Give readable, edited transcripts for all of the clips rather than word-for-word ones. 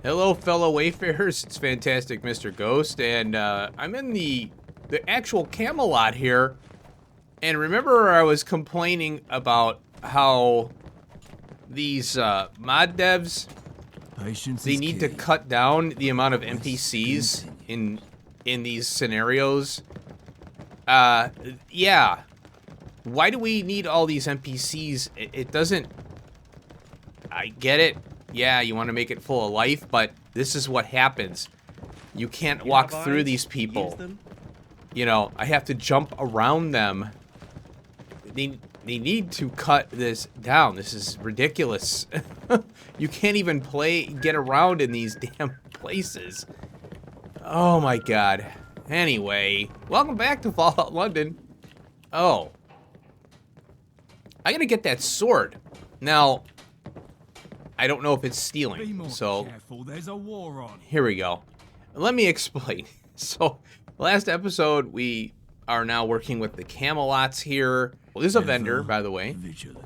Hello, fellow wayfarers. It's Fantastic Mr. Ghost, and I'm in the actual Camelot here. And remember, I was complaining about how these mod devs, they need to cut down the amount of NPCs in these scenarios. Yeah. Why do we need all these NPCs? It doesn't. I get it. Yeah, you want to make it full of life, but this is what happens. You can't walk through these people. You know, I have to jump around them. They need to cut this down. This is ridiculous. You can't even get around in these damn places. Oh my god. Anyway, welcome back to Fallout London. Oh. I gotta get that sword. Now, I don't know if it's stealing, so there's a war on. Here we go. Let me explain. So, last episode, we are now working with the Camelots here. Well, there's a vendor, by the way.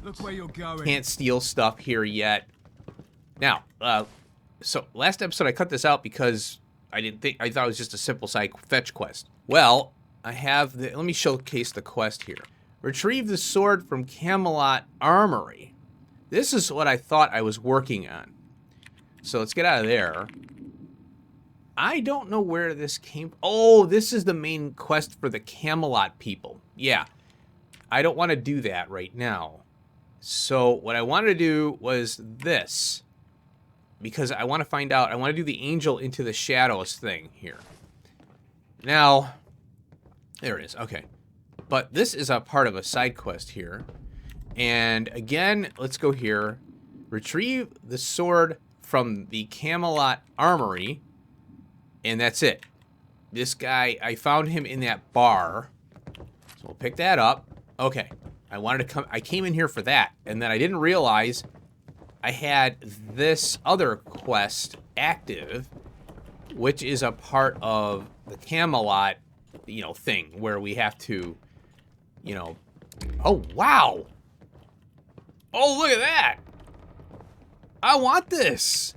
Look where you're going. Can't steal stuff here yet. Now, so last episode I cut this out because I thought it was just a simple side fetch quest. Well, let me showcase the quest here. Retrieve the sword from Camelot Armory. This is what I thought I was working on. So let's get out of there. I don't know where this came from. Oh, this is the main quest for the Camelot people. Yeah. I don't want to do that right now. So what I wanted to do was this. Because I want to find out, I want to do the Angel into the Shadows thing here. Now, there it is. Okay. But this is a part of a side quest here. And again, let's go here. Retrieve the sword from the Camelot Armory. And that's it. This guy, I found him in that bar. So we'll pick that up. Okay. I came in here for that. And then I didn't realize I had this other quest active, which is a part of the Camelot, thing where we have to, oh, wow. Oh, look at that! I want this!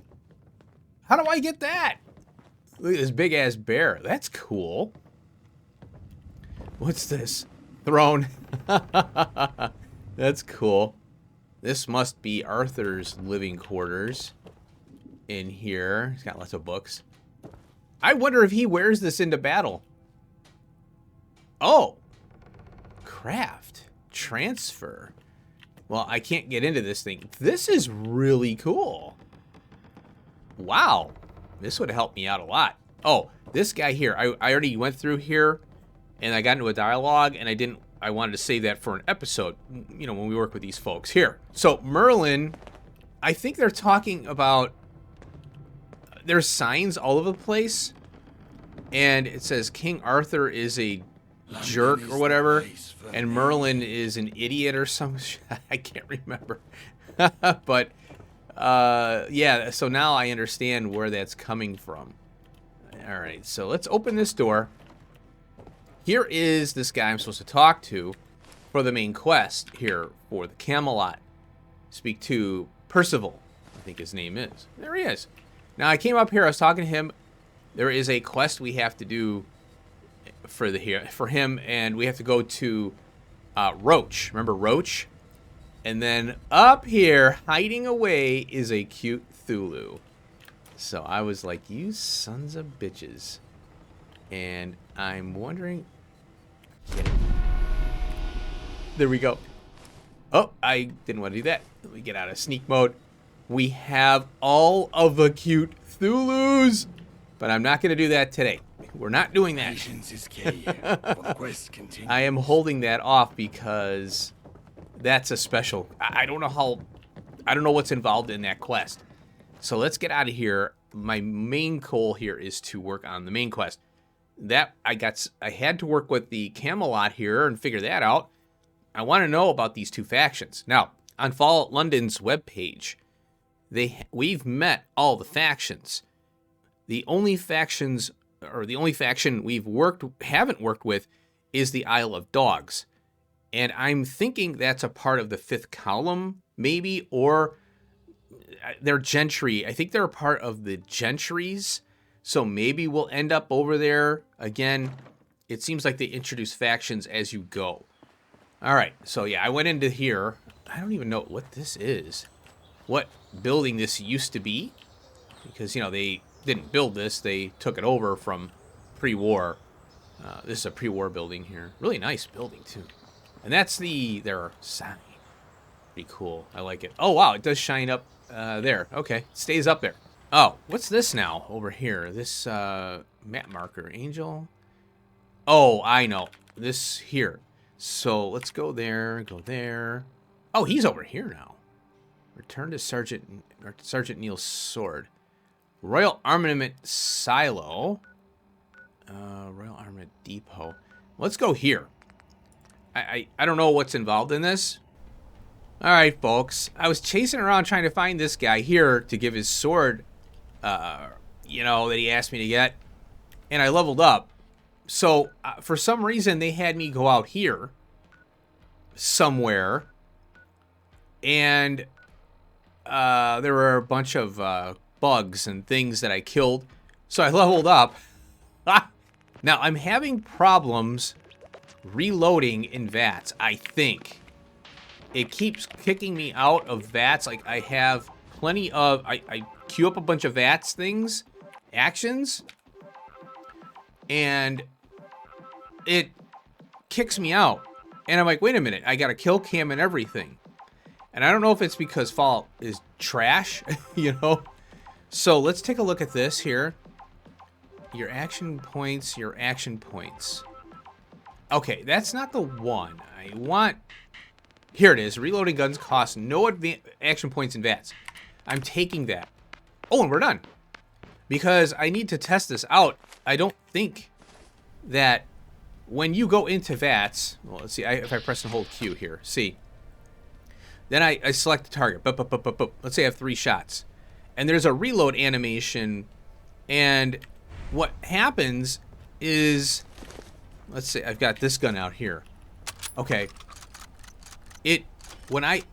How do I get that? Look at this big-ass bear. That's cool. What's this? Throne. That's cool. This must be Arthur's living quarters in here. He's got lots of books. I wonder if he wears this into battle. Oh! Craft. Transfer. Well, I can't get into this thing. This is really cool. Wow. This would help me out a lot. Oh, this guy here. I already went through here, and I got into a dialogue, and I wanted to save that for an episode, when we work with these folks. Here. So, Merlin, I think they're talking about, there's signs all over the place, and it says King Arthur is a jerk or whatever, and Merlin is an idiot or some I can't remember. But yeah, so now I understand where that's coming from. All right, so let's open this door. Here is this guy I'm supposed to talk to for the main quest here for the Camelot. Speak to Percival, I think his name is. There he is. Now I came up here, I was talking to him. There is a quest we have to do for him, and we have to go to Roach. Remember Roach? And then up here, hiding away, is a cute Thulu. So I was like, you sons of bitches. And I'm wondering... There we go. Oh, I didn't want to do that. Let me get out of sneak mode. We have all of the cute Thulus, but I'm not going to do that today. We're not doing that. Patience is key. The quest continues. I am holding that off because that's a special. I don't know what's involved in that quest. So let's get out of here. My main goal here is to work on the main quest. That I had to work with the Camelot here and figure that out. I want to know about these two factions. Now, on Fallout London's webpage, we've met all the factions. The only faction we haven't worked with is the Isle of Dogs. And I'm thinking that's a part of the fifth column, maybe, or they're gentry. I think they're a part of the gentries. So maybe we'll end up over there. Again, it seems like they introduce factions as you go. All right. So, yeah, I went into here. I don't even know what this is. What building this used to be. Because, you know, they didn't build this. They took it over from pre-war. This is a pre-war building here. Really nice building, too. And that's their sign. Pretty cool. I like it. Oh, wow. It does shine up there. Okay. It stays up there. Oh, what's this now over here? This map marker. Angel. Oh, I know. This here. So let's go there. Go there. Oh, he's over here now. Return to Sergeant Neil's sword. Royal Armament Silo. Royal Armament Depot. Let's go here. I don't know what's involved in this. All right, folks. I was chasing around trying to find this guy here to give his sword, you know, that he asked me to get. And I leveled up. So, for some reason, they had me go out here somewhere. And there were a bunch of bugs and things that I killed. So I leveled up. Now, I'm having problems reloading in VATS, I think. It keeps kicking me out of VATS. Like, I have plenty of... I queue up a bunch of VATS things, actions, and it kicks me out. And I'm like, wait a minute, I got a kill cam and everything. And I don't know if it's because Fallout is trash, you know? So let's take a look at this here. Your action points, your action points. Okay, that's not the one. I want... Here it is. Reloading guns cost no action points in VATS. I'm taking that. Oh, and we're done. Because I need to test this out. I don't think that when you go into VATS... Well, let's see. If I press and hold Q here. See. Then I select the target. Let's say I have 3 shots. And there's a reload animation. And what happens is... Let's say I've got this gun out here. Okay. When I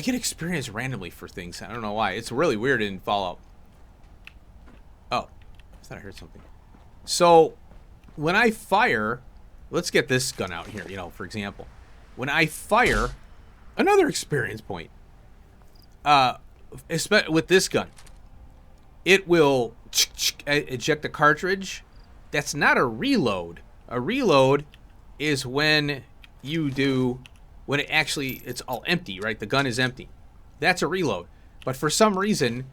get experience randomly for things. I don't know why. It's really weird in Fallout. Oh, I thought I heard something. So, when I fire, let's get this gun out here, you know, for example. When I fire, another experience point. With this gun, it will eject a cartridge. That's not a reload. A reload is when you do... When it's all empty, right? The gun is empty. That's a reload. But for some reason,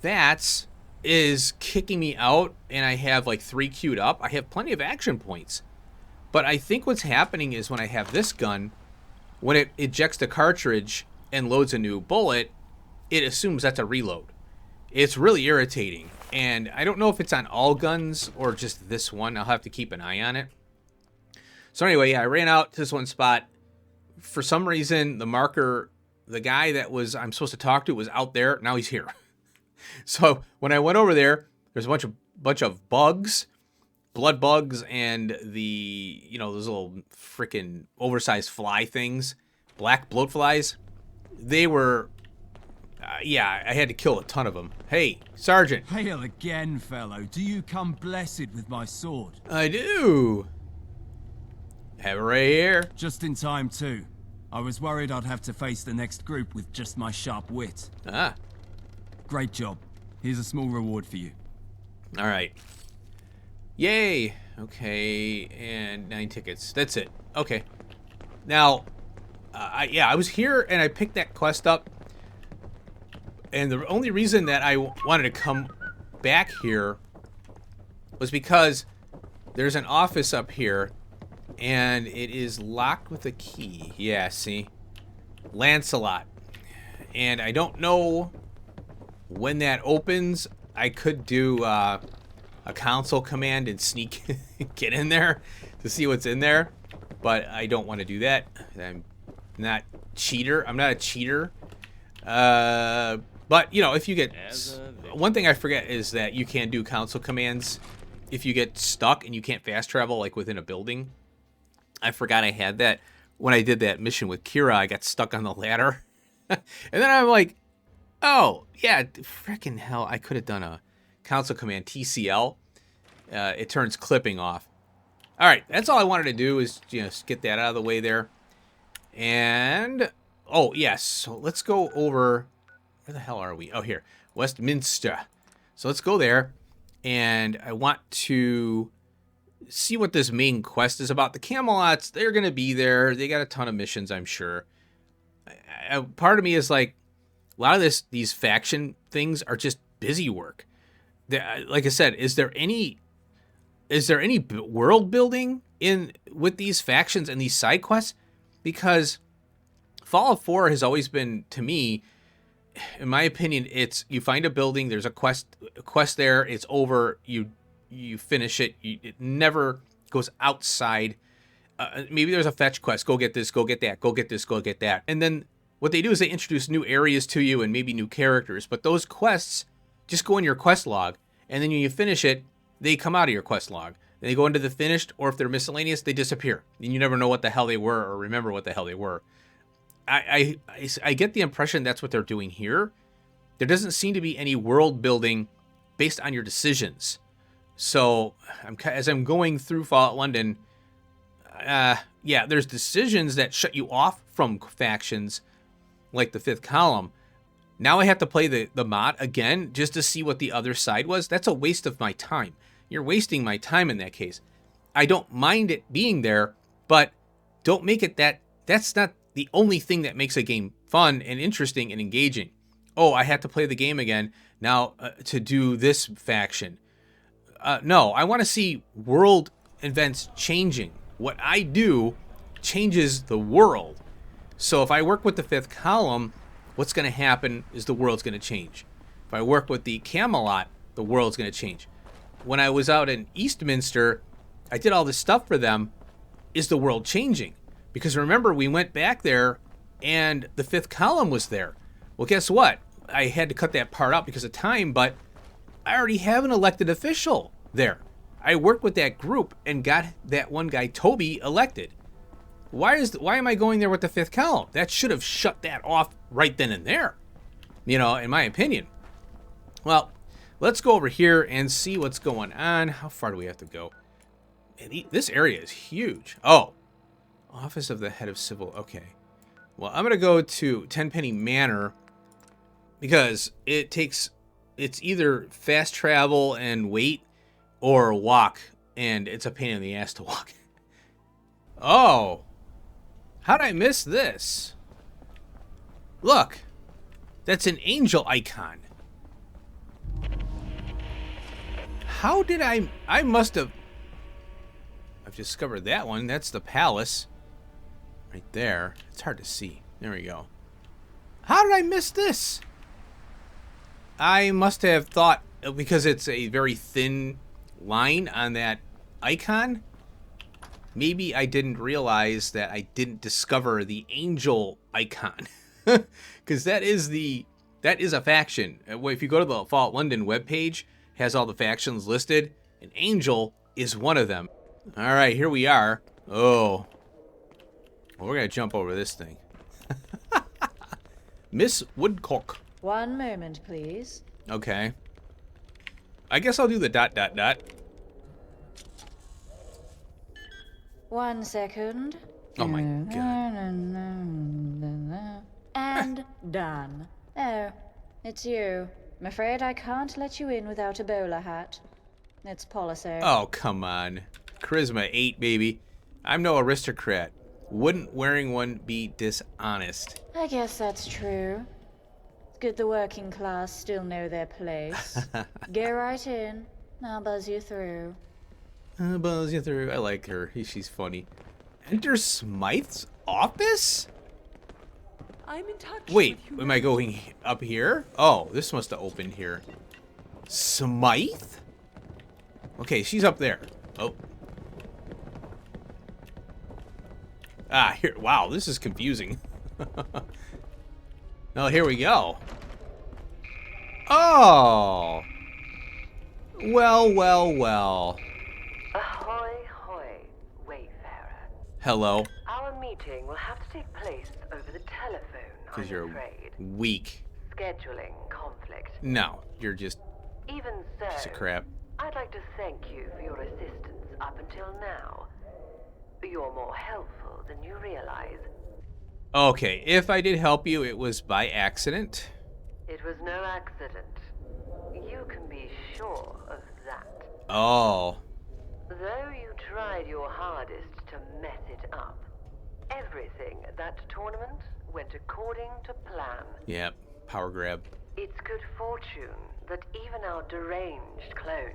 that is kicking me out, and I have like 3 queued up. I have plenty of action points. But I think what's happening is when I have this gun, when it ejects the cartridge and loads a new bullet, it assumes that's a reload. It's really irritating. And I don't know if it's on all guns or just this one. I'll have to keep an eye on it. So anyway, I ran out to this one spot. For some reason, the marker, the guy that I'm supposed to talk to was out there. Now he's here. So when I went over there, there's a bunch of bugs, blood bugs, and those little freaking oversized fly things, black bloat flies. They were, I had to kill a ton of them. Hey, Sergeant. Hail again, fellow. Do you come blessed with my sword? I do. Have it right here. Just in time, too. I was worried I'd have to face the next group with just my sharp wit. Ah. Great job. Here's a small reward for you. All right. Yay. Okay, and 9 tickets. That's it. Okay. Now, I was here and I picked that quest up. And the only reason that I wanted to come back here was because there's an office up here. And it is locked with a key. Yeah, see? Lancelot. And I don't know when that opens. I could do a console command and sneak, get in there to see what's in there. But I don't want to do that. I'm not cheater. I'm not a cheater. But, you know, if you get... One thing I forget is that you can do console commands if you get stuck and you can't fast travel, like, within a building. I forgot I had that when I did that mission with Kira. I got stuck on the ladder. And then I'm like, Oh, yeah, frickin' hell. I could have done a console command TCL. It turns clipping off. All right, that's all I wanted to do is just get that out of the way there. And, oh, yes, so let's go over, where the hell are we? Oh, here, Westminster. So let's go there, and I want to see what this main quest is about. The Camelots, they're going to be there. They got a ton of missions, I'm sure. Part of me is like, a lot of these faction things are just busy work. Like I said, is there any world building with these factions and these side quests? Because Fallout 4 has always been, to me, in my opinion, it's you find a building, there's a quest there, it's over, you finish it. It never goes outside. Maybe there's a fetch quest. Go get this, go get that, go get this, go get that. And then what they do is they introduce new areas to you and maybe new characters. But those quests just go in your quest log. And then when you finish it, they come out of your quest log. They go into the finished, or if they're miscellaneous, they disappear. And you never know what the hell they were or remember what the hell they were. I get the impression that's what they're doing here. There doesn't seem to be any world building based on your decisions. So as I'm going through Fallout London, yeah, there's decisions that shut you off from factions like the Fifth Column. Now I have to play the mod again just to see what the other side was. That's a waste of my time. You're wasting my time in that case. I don't mind it being there, but don't make it that's not the only thing that makes a game fun and interesting and engaging. Oh, I have to play the game again now to do this faction. No, I want to see world events changing. What I do changes the world. So if I work with the Fifth Column, what's going to happen is the world's going to change. If I work with the Camelot, the world's going to change. When I was out in Eastminster, I did all this stuff for them. Is the world changing? Because remember, we went back there and the Fifth Column was there. Well, guess what? I had to cut that part out because of time, but I already have an elected official there. I worked with that group and got that one guy, Toby, elected. Why am I going there with the Fifth Column? That should have shut that off right then and there, in my opinion. Well, let's go over here and see what's going on. How far do we have to go? Man, this area is huge. Oh, Office of the Head of Civil. Okay. Well, I'm going to go to Tenpenny Manor because it's either fast travel and wait or walk, and it's a pain in the ass to walk. Oh, how'd I miss this? Look, that's an angel icon. How did I must have... I've discovered that one. That's the palace. Right there. It's hard to see. There we go. How did I miss this? I must have thought, because it's a very thin line on that icon, maybe I didn't realize that I didn't discover the angel icon. Because that is a faction. If you go to the Fallout London webpage, it has all the factions listed, and Angel is one of them. All right, here we are. Oh. Well, we're going to jump over this thing. Miss Woodcock. One moment, please. Okay. I guess I'll do the ... 1 second. Oh my god. And done. Oh, it's you. I'm afraid I can't let you in without a bowler hat. It's policy. Oh, come on. Charisma 8, baby. I'm no aristocrat. Wouldn't wearing one be dishonest? I guess that's true. It's good the working class still know their place. Go right in. I'll buzz you through. Buzz you through. I like her. She's funny. Enter Smythe's office? I'm in touch. Wait, am I going up here? Oh, this must have opened here. Smythe? Okay, she's up there. Oh. Ah, here. Wow, this is confusing. Oh, here we go. Oh. Well, well, well. Ahoy, hoy, wayfarer. Hello. Our meeting will have to take place over the telephone, Because I'm you're afraid. weak. scheduling conflict. No, you're just Even a piece of so, crap. I'd like to thank you for your assistance up until now. You're more helpful than you realize. Okay, if I did help you, it was by accident. It was no accident. You can be sure of that. Oh. Though you tried your hardest to mess it up, everything at that tournament went according to plan. Yep, power grab. It's good fortune that even our deranged clones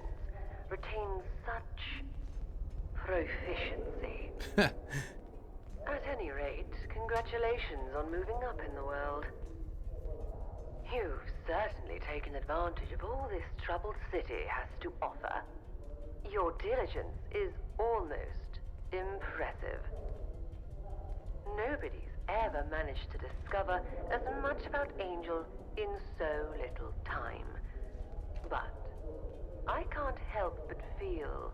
retain such proficiency. At any rate, congratulations on moving up in the world. You've certainly taken advantage of all this troubled city has to offer. Your diligence is almost impressive. Nobody's ever managed to discover as much about Angel in so little time. But I can't help but feel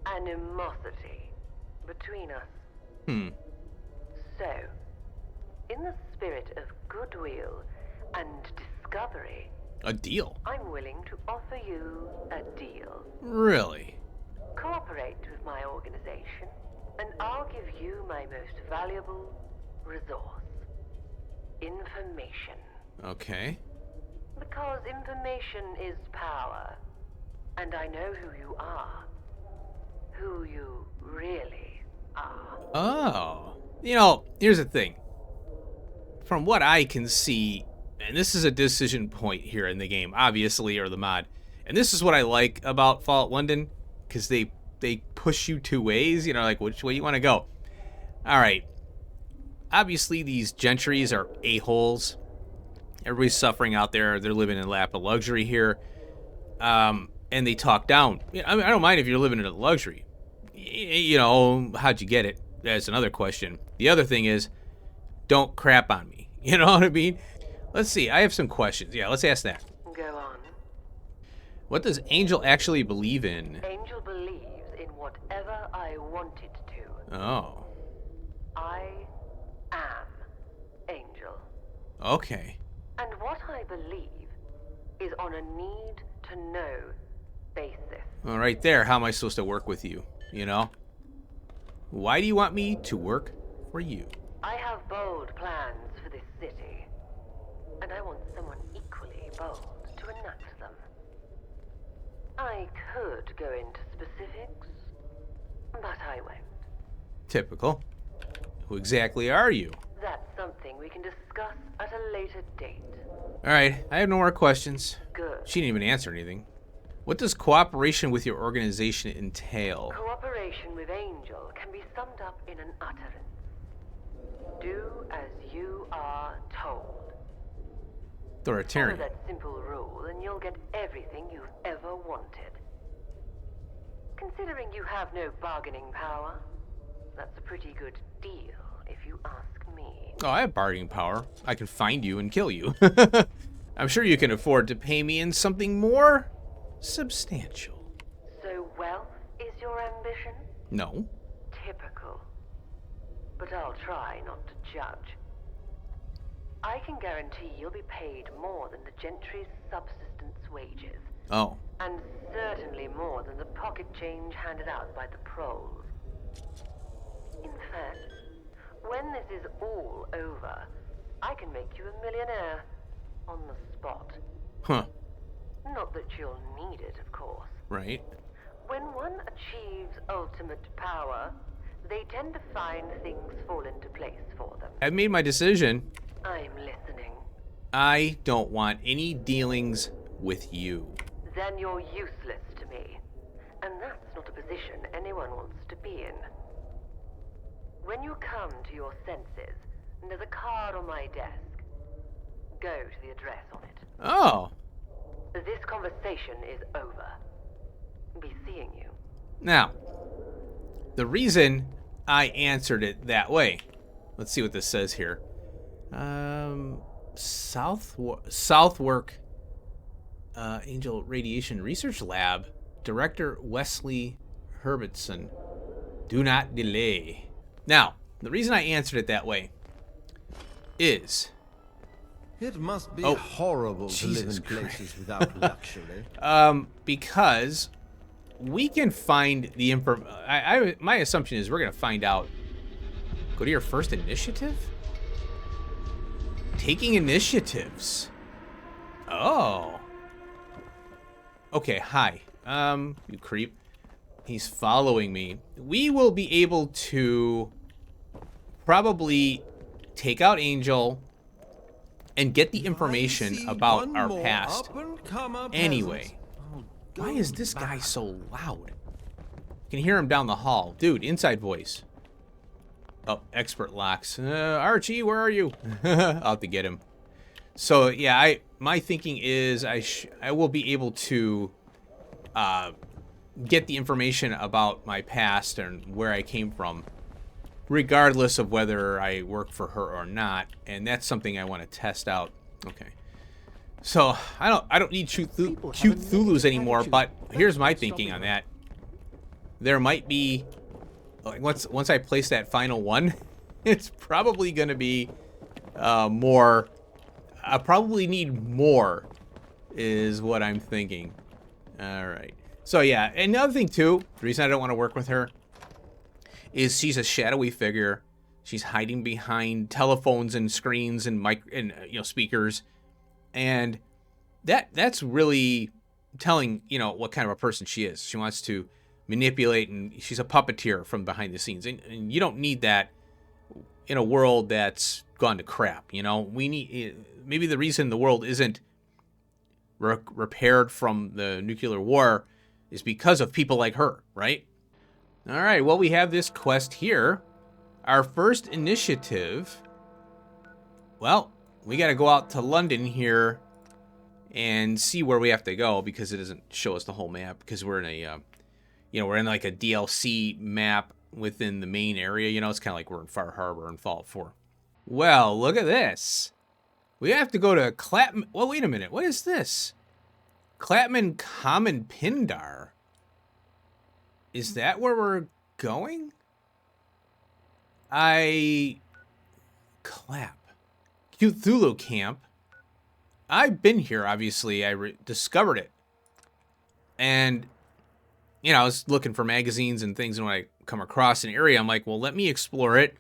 animosity between us. So, in the spirit of goodwill and discovery, A deal? I'm willing to offer you a deal. Really? Cooperate with my organization, and I'll give you my most valuable resource. Information. Okay. Because information is power. And I know who you are. Who you really are. Oh. You know, here's the thing. From what I can see, and this is a decision point here in the game, obviously, or the mod. And this is what I like about Fallout London, because they push you two ways, you know, like which way you want to go. All right. Obviously, these gentries are a-holes. Everybody's suffering out there. They're living in a lap of luxury here. And they talk down. I mean, I don't mind if you're living in a luxury. You know, how'd you get it? That's another question. The other thing is, don't crap on me. You know what I mean? Let's see. I have some questions. Yeah, let's ask that. Go on. What does Angel actually believe in? Angel believes in whatever I want it to. Oh. I am Angel. Okay. And what I believe is on a need-to-know basis. Well, right there, how am I supposed to work with you? You know? Why do you want me to work for you? I have bold plans for this city, and I want someone equally bold to enact them. I could go into specifics, but I won't. Typical. Who exactly are you? That's something we can discuss at a later date. Alright, I have no more questions. Good. She didn't even answer anything. What does cooperation with your organization entail? Cooperation with Angel can be summed up in an utterance. Do as you are told. Follow Authoritarian. that simple rule and you'll get everything you've ever wanted. Considering you have no bargaining power, that's a pretty good deal, if you ask me. Oh, I have bargaining power. I can find you and kill you. I'm sure you can afford to pay me in something more substantial. So wealth is your ambition? No. Typical. But I'll try not to judge. I can guarantee you'll be paid more than the gentry's subsistence wages. Oh. And certainly more than the pocket change handed out by the proles. In fact, when this is all over, I can make you a millionaire. On the spot. Huh. Not that you'll need it, of course. Right. When one achieves ultimate power, they tend to find things fall into place for them. I've made my decision. I'm listening. I don't want any dealings with you. Then you're useless to me. And that's not a position anyone wants to be in. When you come to your senses, there's a card on my desk. Go to the address on it. Oh. This conversation is over. Be seeing you. Now, the reason I answered it that way. Let's see what this says here. Southwark Angel Radiation Research Lab, Director Wesley Herbertson. Do not delay. Now, the reason I answered it that way is It must be Oh, horrible to live Jesus in places Christ. without luxury. Because we can find the info. My assumption is we're gonna find out. Go to your first initiative. Taking initiatives. Oh. Okay. Hi. You creep. He's following me. We will be able to probably take out Angel and get the information about our past. Anyway, why is this guy so loud? You can hear him down the hall. Dude, inside voice. Oh, expert locks. Archie, where are you? I'll have to get him. So, yeah, my thinking is I will be able to get the information about my past and where I came from, regardless of whether I work for her or not, and that's something I want to test out. Okay. So, I don't need cute Thulus anymore, but here's my thinking on that. There might be, like, once I place that final one, it's probably going to be more. I probably need more, is what I'm thinking. All right. So, yeah, another thing, too, the reason I don't want to work with her is she's a shadowy figure. She's hiding behind telephones and screens and speakers. And that's really telling, what kind of a person she is. She wants to manipulate, and she's a puppeteer from behind the scenes. And you don't need that in a world that's gone to crap, We need, maybe the reason the world isn't repaired from the nuclear war is because of people like her, right? All right, well, we have this quest here. Our first initiative. Well, we got to go out to London here and see where we have to go, because it doesn't show us the whole map, because we're in a, we're in like a DLC map within the main area. It's kind of like we're in Far Harbor and Fallout 4. Well, look at this. We have to go to Clapham. Well, wait a minute. What is this? Clapham Common Pindar. Is that where we're going? Clap. Cthulhu Camp. I've been here, obviously. I discovered it. And, I was looking for magazines and things, and when I come across an area, I'm like, well, let me explore it.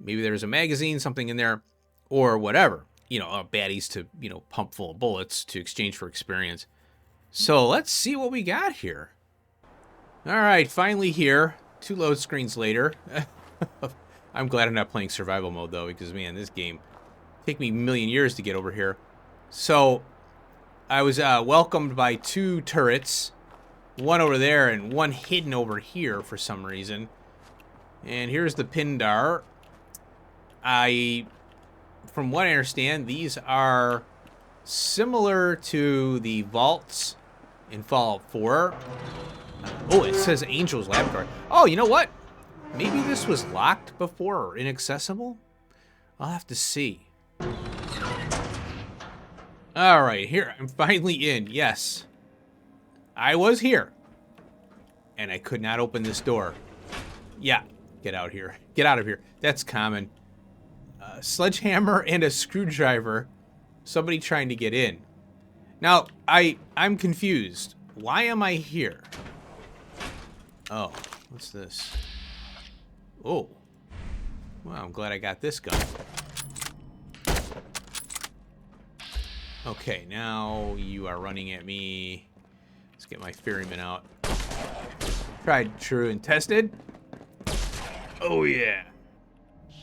Maybe there's a magazine, something in there, or whatever. Baddies to, pump full of bullets to exchange for experience. So let's see what we got here. All right, finally here. 2 load screens later. I'm glad I'm not playing survival mode, though, because, man, this game take me a million years to get over here. So I was welcomed by 2 turrets, one over there and one hidden over here for some reason. And here's the Pindar. From what I understand, these are similar to the vaults in Fallout 4. Oh, it says Angel's Laboratory. Oh, you know what? Maybe this was locked before or inaccessible? I'll have to see. All right, here. I'm finally in. Yes. I was here. And I could not open this door. Yeah. Get out here. Get out of here. That's common. Sledgehammer and a screwdriver. Somebody trying to get in. Now, I'm confused. Why am I here? Oh, what's this? Oh. Well, I'm glad I got this gun. Okay, now you are running at me. Let's get my ferryman out. Tried, true, and tested. Oh, yeah.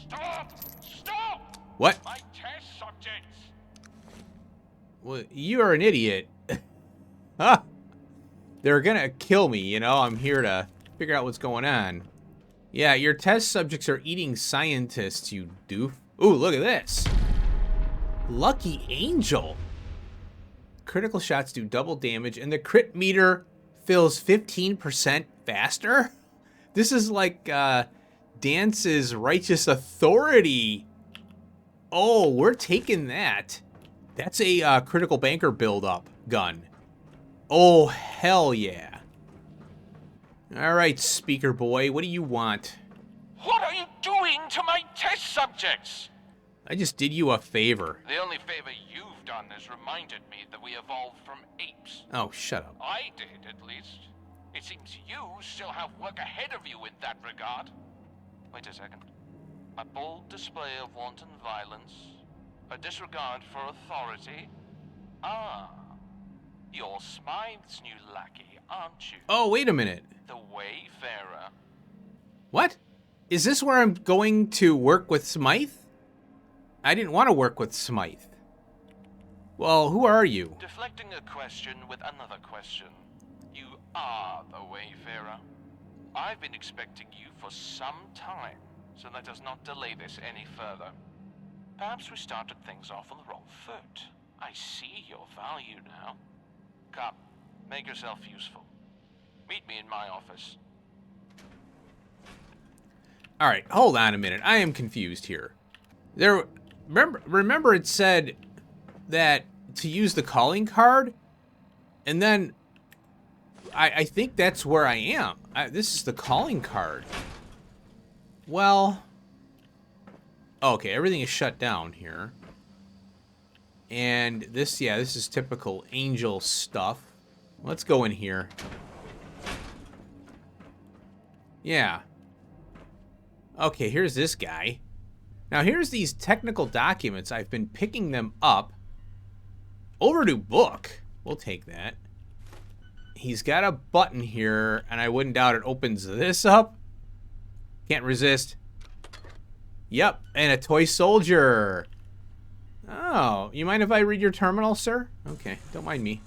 Stop! Stop! What? My test subjects! Well, you are an idiot. Huh? They're gonna kill me, I'm here to figure out what's going on. Yeah, your test subjects are eating scientists, you doof. Ooh, look at this. Lucky Angel. Critical shots do double damage, and the crit meter fills 15% faster? This is like Dance's Righteous Authority. Oh, we're taking that. That's a critical banker build-up gun. Oh, hell yeah. All right, speaker boy, what do you want? What are you doing to my test subjects? I just did you a favor. The only favor you've done is reminded me that we evolved from apes. Oh, shut up. I did, at least. It seems you still have work ahead of you in that regard. Wait a second. A bold display of wanton violence, a disregard for authority. Ah, you're Smythe's new lackey, aren't you? Oh, wait a minute. The Wayfarer. What? Is this where I'm going to work with Smythe? I didn't want to work with Smythe. Well, who are you? Deflecting a question with another question. You are the Wayfarer. I've been expecting you for some time, so let us not delay this any further. Perhaps we started things off on the wrong foot. I see your value now. Come, make yourself useful. Meet me in my office. All right, hold on a minute. I am confused here. Remember it said that to use the calling card, and then I think that's where I am. This is the calling card. Well, okay, everything is shut down here. And this is typical Angel stuff. Let's go in here. Yeah. Okay, here's this guy. Now, here's these technical documents. I've been picking them up. Overdue book. We'll take that. He's got a button here, and I wouldn't doubt it opens this up. Can't resist. Yep, and a toy soldier. Oh, you mind if I read your terminal, sir? Okay, don't mind me.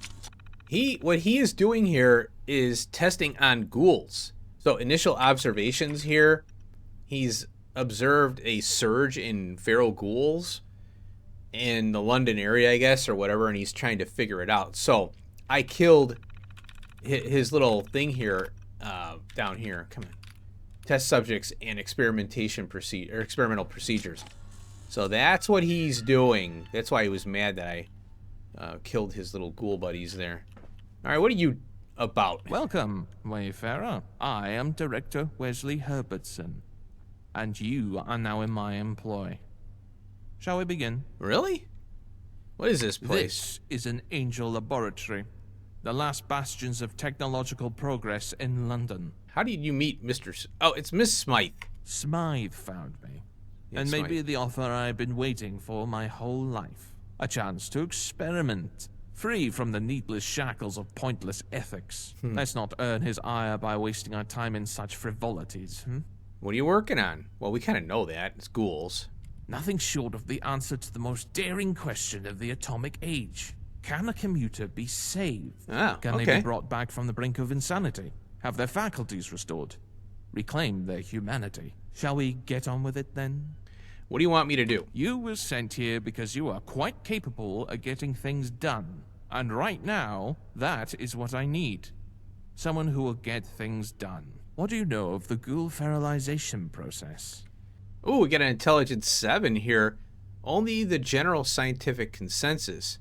What he is doing here is testing on ghouls. So, initial observations here. He's observed a surge in feral ghouls in the London area, I guess, or whatever, and he's trying to figure it out. So I killed his little thing here, down here. Come on. Test subjects and experimental procedures. So that's what he's doing. That's why he was mad that I killed his little ghoul buddies there. All right, what are you about? Welcome, Wayfarer. I am Director Wesley Herbertson, and you are now in my employ. Shall we begin? Really? What is this place? This is an Angel laboratory, the last bastions of technological progress in London. How did you meet Mr. Oh, it's Miss Smythe. Smythe found me, Yeah, and Smythe. maybe the offer I've been waiting for my whole life. A chance to experiment, free from the needless shackles of pointless ethics. Let's not earn his ire by wasting our time in such frivolities, What are you working on? Well, we kind of know that. It's ghouls. Nothing short of the answer to the most daring question of the atomic age. Can a commuter be saved? Ah, Can they okay. be brought back from the brink of insanity? Have their faculties restored? Reclaim their humanity? Shall we get on with it then? What do you want me to do? You were sent here because you are quite capable of getting things done. And right now, that is what I need. Someone who will get things done. What do you know of the ghoul feralization process? Ooh, we got an intelligence 7 here. Only the general scientific consensus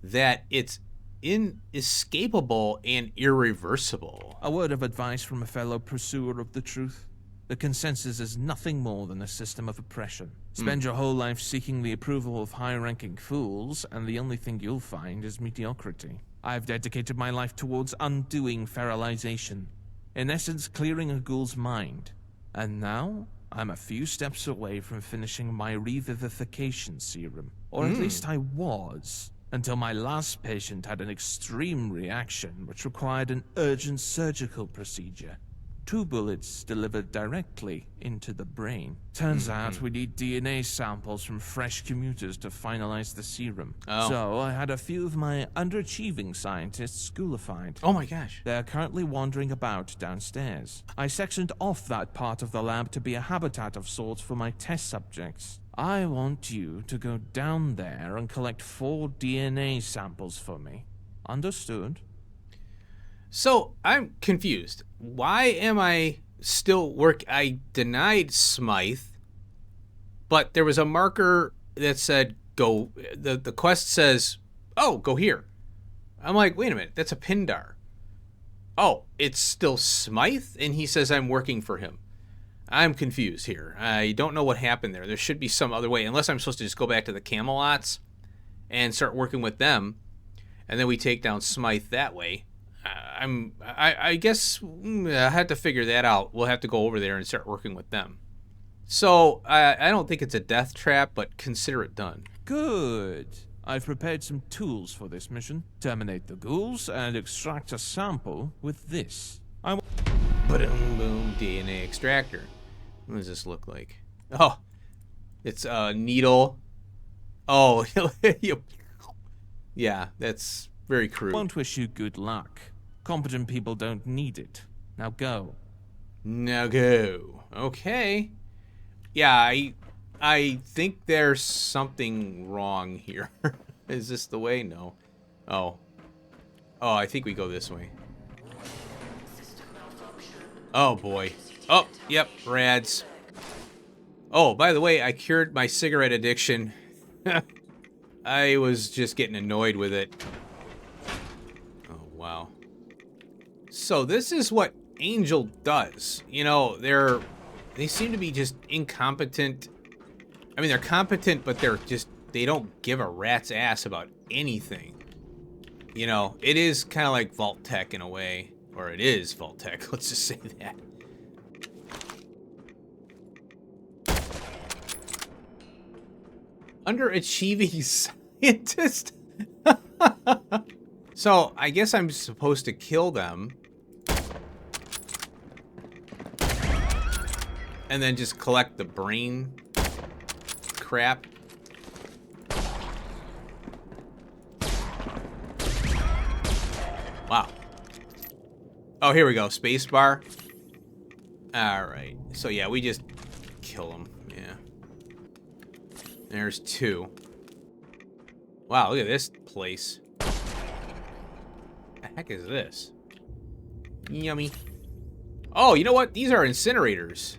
that it's inescapable and irreversible. A word of advice from a fellow pursuer of the truth. The consensus is nothing more than a system of oppression. Spend your whole life seeking the approval of high-ranking fools, and the only thing you'll find is mediocrity. I've dedicated my life towards undoing feralization. In essence, clearing a ghoul's mind. And now, I'm a few steps away from finishing my revivification serum. Or at least I was, until my last patient had an extreme reaction which required an urgent surgical procedure. 2 bullets delivered directly into the brain. Turns out we need DNA samples from fresh commuters to finalize the serum. Oh. So I had a few of my underachieving scientists schoolified. Oh my gosh. They're currently wandering about downstairs. I sectioned off that part of the lab to be a habitat of sorts for my test subjects. I want you to go down there and collect 4 DNA samples for me. Understood? So, I'm confused. Why am I still I denied Smythe, but there was a marker that said go. The quest says, oh, go here. I'm like, wait a minute, that's a Pindar. Oh, it's still Smythe? And he says I'm working for him. I'm confused here. I don't know what happened there. There should be some other way, unless I'm supposed to just go back to the Camelots and start working with them, and then we take down Smythe that way. I guess I had to figure that out. We'll have to go over there and start working with them. So I don't think it's a death trap, but consider it done. Good. I've prepared some tools for this mission. Terminate the ghouls and extract a sample with this. Boom, boom, DNA extractor. What does this look like? Oh, it's a needle. Oh, yeah, that's very crude. Won't wish you good luck. Competent people don't need it. Now go. Now go. Okay. Yeah, I think there's something wrong here. Is this the way? No. Oh. Oh, I think we go this way. Oh, boy. Oh, yep, rads. Oh, by the way, I cured my cigarette addiction. I was just getting annoyed with it. Oh, wow. So this is what Angel does. You know, they seem to be just incompetent. I mean, they're competent, but they don't give a rat's ass about anything. You know, it is kind of like Vault Tech in a way. Or it is Vault Tech, let's just say that. Underachieving scientist? So, I guess I'm supposed to kill them. And then just collect the brain crap. Wow. Oh, here we go. Spacebar. Alright. So, yeah, we just kill them. Yeah. There's 2. Wow, look at this place. The heck is this? Yummy. Oh, you know what? These are incinerators.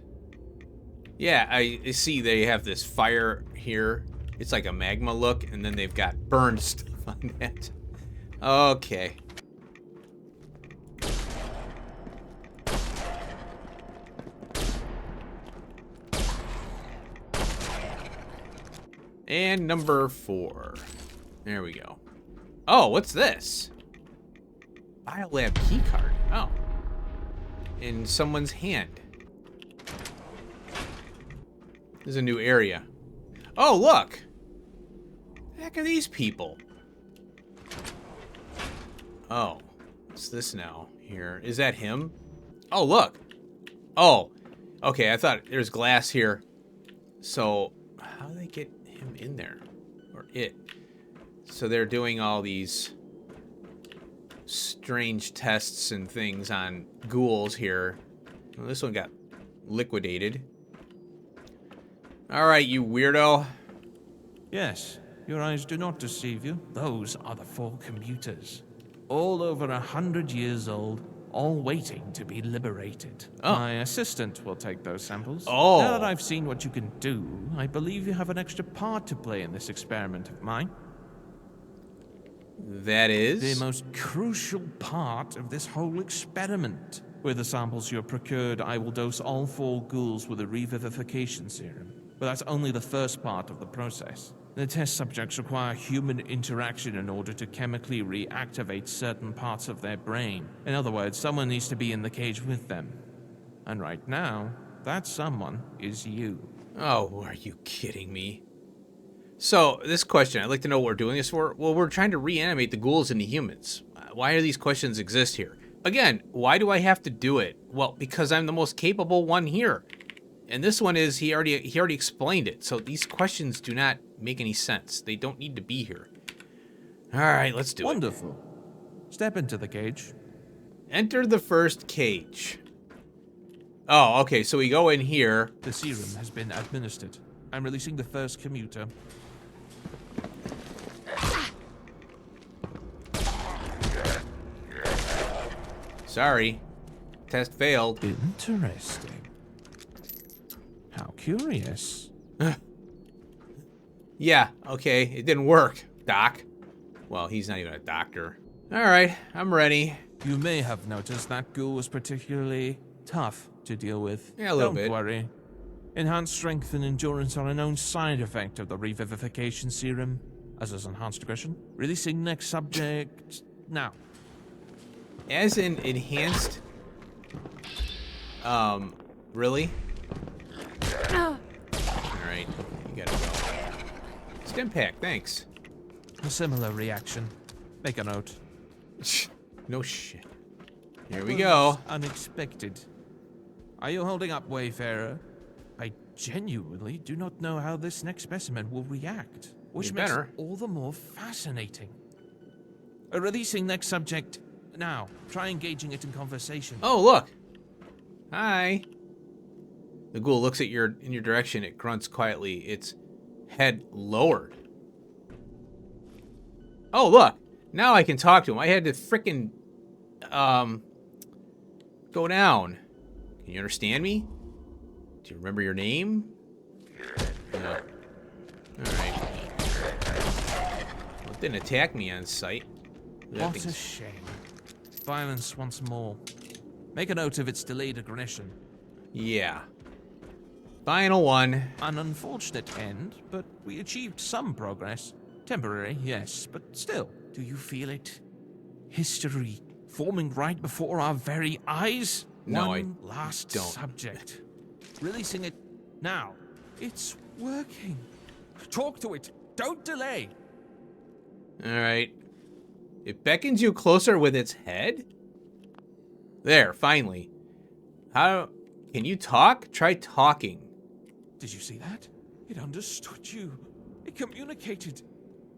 Yeah, I see they have this fire here. It's like a magma look, and then they've got burned stuff on that. Okay. And number 4. There we go. Oh, what's this? Biolab keycard. Oh. In someone's hand. There's a new area. Oh, look! The heck are these people? Oh. What's this now? Here. Is that him? Oh, look! Oh. Okay, I thought there's glass here. So, how do they get him in there? Or it? So they're doing all these strange tests and things on ghouls here. Well, this one got liquidated. Alright, you weirdo. Yes, your eyes do not deceive you. Those are the 4 commuters. All over 100 years old, all waiting to be liberated. Oh. My assistant will take those samples. Oh. Now that I've seen what you can do, I believe you have an extra part to play in this experiment of mine. That is? The most crucial part of this whole experiment. With the samples you have procured, I will dose all 4 ghouls with a revivification serum. But that's only the first part of the process. The test subjects require human interaction in order to chemically reactivate certain parts of their brain. In other words, someone needs to be in the cage with them. And right now, that someone is you. Oh, are you kidding me? So, this question, I'd like to know what we're doing this for. Well, we're trying to reanimate the ghouls into humans. Why do these questions exist here? Again, why do I have to do it? Well, because I'm the most capable one here. And this one is, he already explained it. So these questions do not make any sense. They don't need to be here. All right, let's do it. Wonderful. Step into the cage. Enter the first cage. Oh, okay, so we go in here. The serum has been administered. I'm releasing the first commuter. Sorry. Test failed. Interesting. How curious. Yeah, okay, it didn't work, Doc. Well, he's not even a doctor. All right, I'm ready. You may have noticed that ghoul was particularly tough. to deal with. Yeah, a little Don't bit. worry. Enhanced strength and endurance are a known side effect of the revivification serum, as is enhanced aggression. Releasing next subject now. As in enhanced. Really? All right, you gotta go. Stim pack, thanks. A similar reaction. Make a note. No shit. Here we go. Unexpected. Are you holding up, Wayfarer? I genuinely do not know how this next specimen will react, which You makes better. it all the more fascinating. Releasing next subject now. Try engaging it in conversation. Oh, look. Hi. The ghoul looks at in your direction. It grunts quietly, its head lowered. Oh, look. Now I can talk to him. I had to frickin' go down. Can you understand me? Do you remember your name? No. Alright. Well, it didn't attack me on sight. That What a thing's- shame. Violence once more. Make a note of its delayed aggression. Yeah. Final one. An unfortunate end, but we achieved some progress. Temporary, yes, but still. Do you feel it? History forming right before our very eyes? No, One last don't. subject. Releasing it now. It's working. Talk to it. Don't delay. Alright. It beckons you closer with its head? There, finally. How... Can you talk? Try talking. Did you see that? It understood you. It communicated.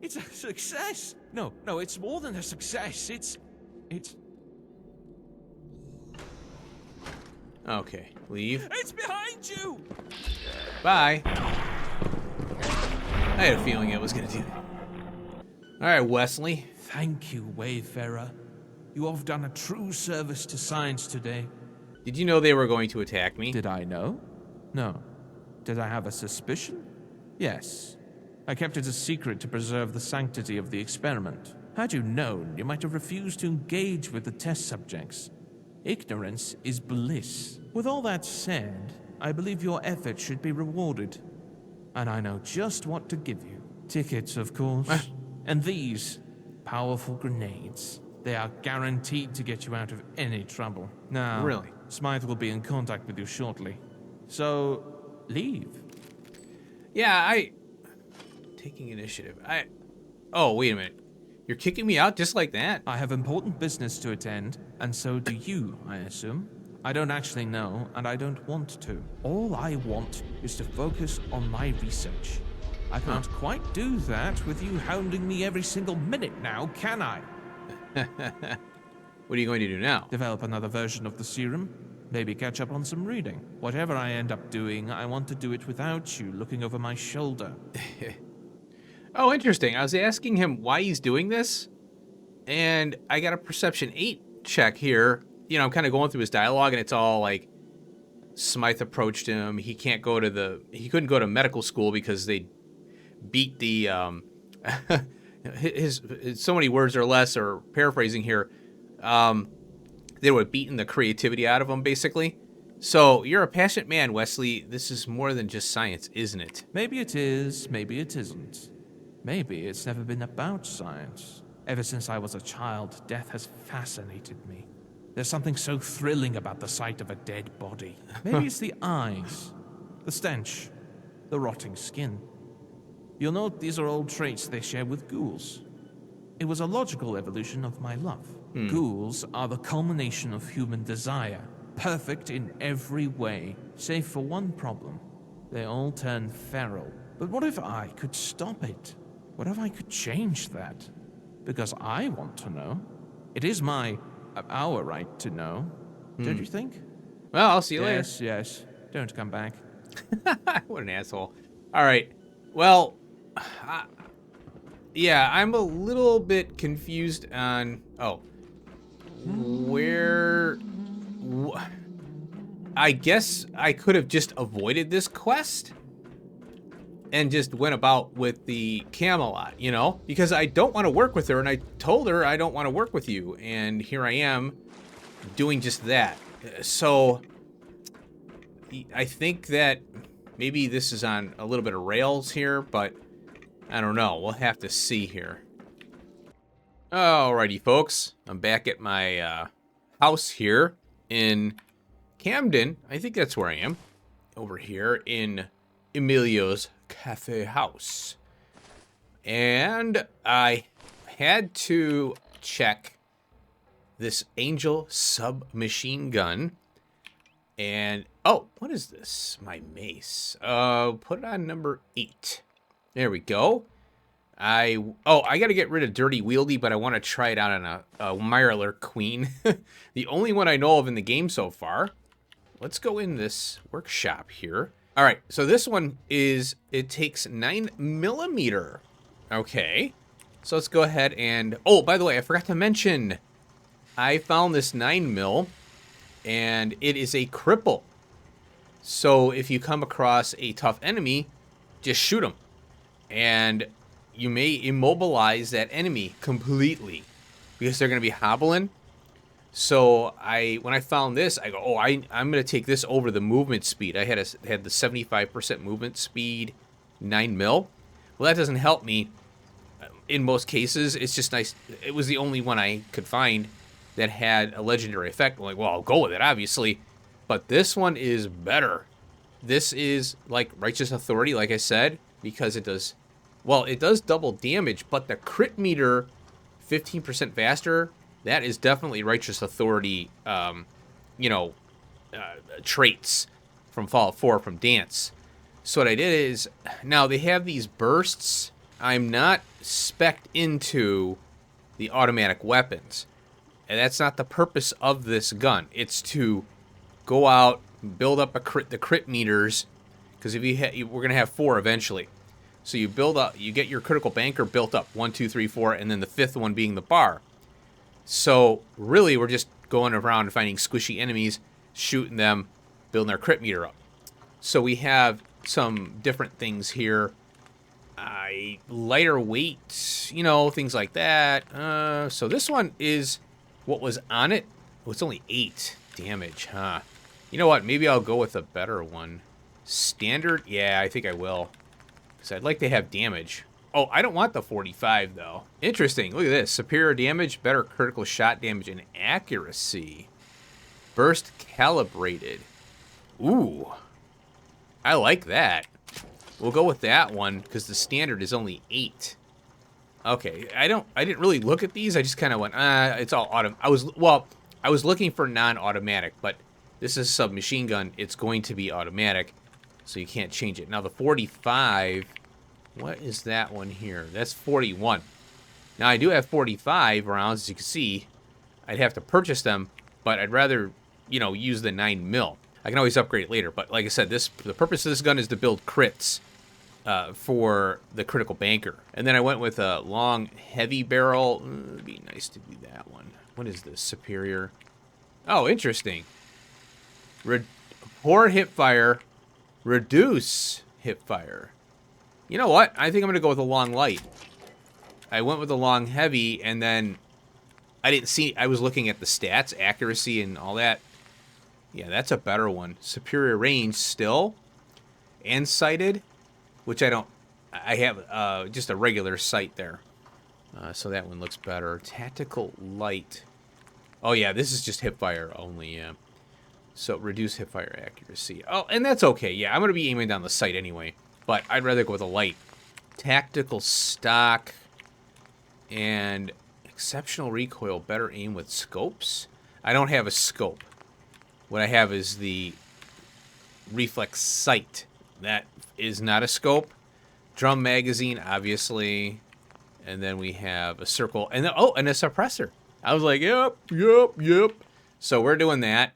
It's a success. No, it's more than a success. It's... Okay, leave. It's behind you! Bye. I had a feeling it was gonna do that. Alright, Wesley. Thank you, Wayfarer. You have done a true service to science today. Did you know they were going to attack me? Did I know? No. Did I have a suspicion? Yes. I kept it a secret to preserve the sanctity of the experiment. Had you known, you might have refused to engage with the test subjects. Ignorance is bliss. With all that said, I believe your effort should be rewarded. And I know just what to give you. Tickets, of course. And these powerful grenades. They are guaranteed to get you out of any trouble. Now, Really? Smythe will be in contact with you shortly. So, leave. Yeah, Taking initiative. Oh, wait a minute. You're kicking me out just like that? I have important business to attend, and so do you, I assume. I don't actually know, and I don't want to. All I want is to focus on my research. I can't quite do that with you hounding me every single minute now, can I? What are you going to do now? Develop another version of the serum, maybe catch up on some reading. Whatever I end up doing, I want to do it without you looking over my shoulder. Oh, interesting. I was asking him why he's doing this, and I got a perception 8 check here. You know, I'm kind of going through his dialogue, and it's all like, Smythe approached him. He couldn't go to medical school because they beat the, his so many words or less, or paraphrasing here, they would have beaten the creativity out of him, basically. So, you're a passionate man, Wesley. This is more than just science, isn't it? Maybe it is, maybe it isn't. Maybe it's never been about science. Ever since I was a child, death has fascinated me. There's something so thrilling about the sight of a dead body. Maybe it's the eyes, the stench, the rotting skin. You'll note these are all traits they share with ghouls. It was a logical evolution of my love. Ghouls are the culmination of human desire, perfect in every way, save for one problem. They all turn feral. But what if I could stop it? What if I could change that? Because I want to know. It is our right to know. Don't you think? Well, I'll see you later. Yes. Don't come back. What an asshole. All right. Well, yeah, I'm a little bit confused on... Oh. I guess I could have just avoided this quest and just went about with the Camelot, you know? Because I don't want to work with her, and I told her I don't want to work with you, and here I am doing just that. So, I think that maybe this is on a little bit of rails here, but I don't know. We'll have to see here. Alrighty, folks. I'm back at my house here in Camden. I think that's where I am. Over here in Emilio's Cafe House. And I had to check this Angel submachine gun. And, oh, what is this? My mace. Put it on number 8. There we go. I got to get rid of Dirty Wieldy, but I want to try it out on a Mirelurk Queen. The only one I know of in the game so far. Let's go in this workshop here. All right, so this one is, it takes 9mm. Okay, so let's go ahead and, oh, by the way, I forgot to mention, I found this 9mm, and it is a cripple. So if you come across a tough enemy, just shoot them. And you may immobilize that enemy completely because they're going to be hobbling. So when I found this, I go, oh, I'm going to take this over the movement speed. I had the 75% movement speed 9mm. Well, that doesn't help me in most cases. It's just nice. It was the only one I could find that had a legendary effect. I'm like, well, I'll go with it, obviously. But this one is better. This is like Righteous Authority, like I said, because it does, well, it does double damage, but the crit meter, 15% faster, that is definitely Righteous Authority, traits from Fallout 4 from Dance. So what I did is, now they have these bursts. I'm not spec'd into the automatic weapons. And that's not the purpose of this gun. It's to go out, build up the crit meters, because if we're gonna have 4 eventually. So you build up, you get your critical banker built up, 1, 2, 3, 4, and then the 5th one being the bar. So really, we're just going around and finding squishy enemies, shooting them, building our crit meter up. So we have some different things here. Lighter weight, things like that. So this one is what was on it. Oh, it's only 8 damage, huh? You know what? Maybe I'll go with a better one. Standard? Yeah, I think I will. Because I'd like to have damage. Oh, I don't want the 45, though. Interesting. Look at this. Superior damage, better critical shot damage, and accuracy. Burst calibrated. Ooh. I like that. We'll go with that one, because the standard is only 8. Okay, I didn't really look at these. I just kind of went, it's all auto. I was looking for non-automatic, but this is a submachine gun. It's going to be automatic, so you can't change it. Now the 45, what is that one here? That's 41. Now I do have 45 rounds, as you can see. I'd have to purchase them, but I'd rather, use the 9mm. I can always upgrade it later, but like I said, the purpose of this gun is to build crits. For the critical banker. And then I went with a long, heavy barrel. It'd be nice to do that one. What is this? Superior. Oh, interesting. Poor hip fire. Reduce hip fire. You know what? I think I'm going to go with a long light. I went with a long heavy, and then I didn't see... I was looking at the stats, accuracy, and all that. Yeah, that's a better one. Superior range still. And sighted. Which I don't... I have just a regular sight there. So that one looks better. Tactical light. Oh, yeah, this is just hipfire only, yeah. So reduce hipfire accuracy. Oh, and that's okay. Yeah, I'm going to be aiming down the sight anyway. But I'd rather go with a light. Tactical stock. And exceptional recoil. Better aim with scopes. I don't have a scope. What I have is the reflex sight. That is not a scope. Drum magazine, obviously. And then we have a circle. And then, oh, and a suppressor. I was like, yep. So we're doing that.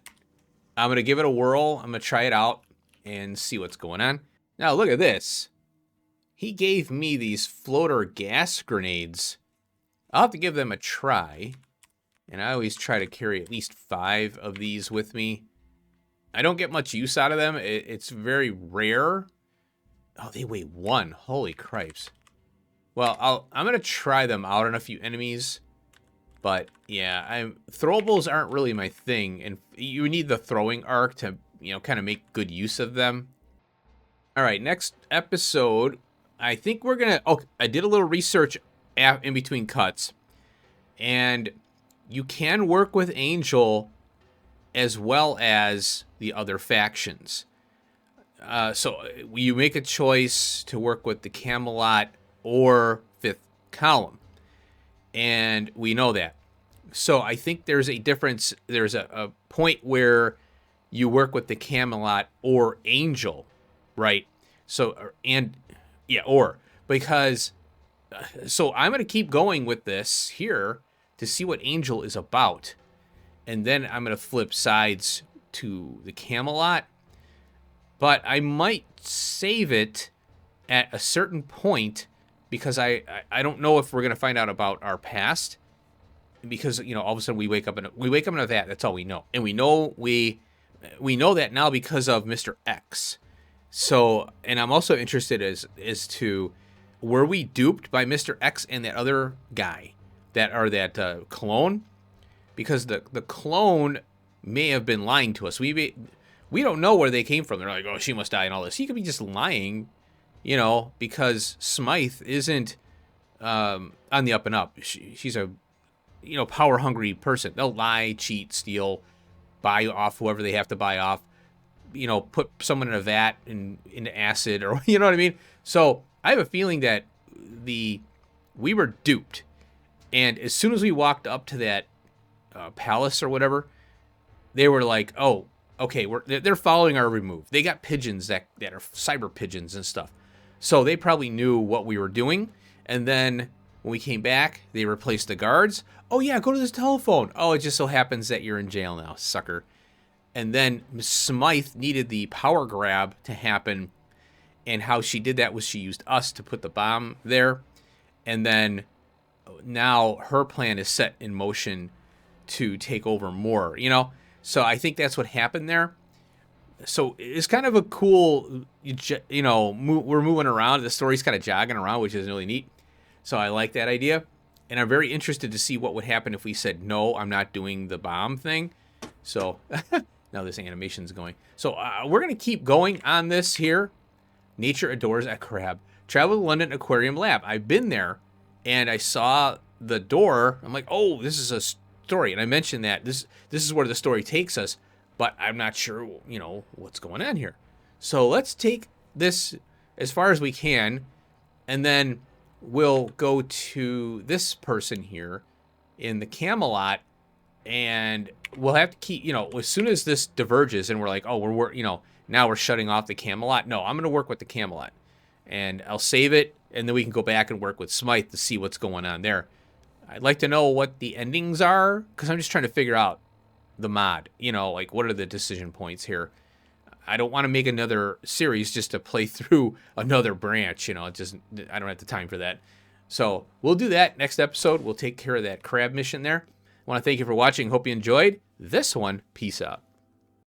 I'm going to give it a whirl. I'm going to try it out and see what's going on. Now, look at this. He gave me these floater gas grenades. I'll have to give them a try. And I always try to carry at least 5 of these with me. I don't get much use out of them. It's very rare. Oh, they weigh 1. Holy cripes. Well, I'm going to try them out on a few enemies. But, yeah, throwables aren't really my thing. And you need the throwing arc to kind of make good use of them. All right, next episode, I think we're going to... Oh, I did a little research in between cuts. And you can work with Angel as well as the other factions. So you make a choice to work with the Camelot or Fifth Column. And we know that. So I think there's a difference. There's a point where you work with the Camelot or Angel, right? So, because, so I'm going to keep going with this here to see what Angel is about. And then I'm going to flip sides to the Camelot. But I might save it at a certain point because I don't know if we're going to find out about our past. Because, all of a sudden we wake up into that. That's all we know. And we know that now because of Mr. X. So, and I'm also interested as to, were we duped by Mr. X and that other guy, that clone? Because the clone may have been lying to us. We don't know where they came from. They're like, oh, she must die and all this. He could be just lying, because Smythe isn't on the up and up. She's a power-hungry person. They'll lie, cheat, steal, buy off whoever they have to buy off, put someone in a vat into acid, or, you know what I mean? So I have a feeling that we were duped. And as soon as we walked up to that palace or whatever, they were like, oh, okay, they're following our remove. They got pigeons that are cyber pigeons and stuff. So they probably knew what we were doing. And then when we came back, they replaced the guards. Oh, yeah, go to this telephone. Oh, it just so happens that you're in jail now, sucker. And then Smythe needed the power grab to happen. And how she did that was she used us to put the bomb there. And then now her plan is set in motion to take over more, So I think that's what happened there. So it's kind of a cool, we're moving around. The story's kind of jogging around, which is really neat. So I like that idea. And I'm very interested to see what would happen if we said, no, I'm not doing the bomb thing. So now this animation's going. So we're going to keep going on this here. Nature adores a crab. Travel to London Aquarium Lab. I've been there and I saw the door. I'm like, oh, this is a story. And I mentioned that this is where the story takes us, but I'm not sure, what's going on here. So let's take this as far as we can, and then we'll go to this person here in the Camelot, and we'll have to keep, as soon as this diverges and we're like, oh, now we're shutting off the Camelot. No, I'm going to work with the Camelot, and I'll save it, and then we can go back and work with Smythe to see what's going on there. I'd like to know what the endings are, because I'm just trying to figure out the mod. Like, what are the decision points here? I don't want to make another series just to play through another branch. I don't have the time for that. So we'll do that next episode. We'll take care of that crab mission there. I want to thank you for watching. Hope you enjoyed this one. Peace out.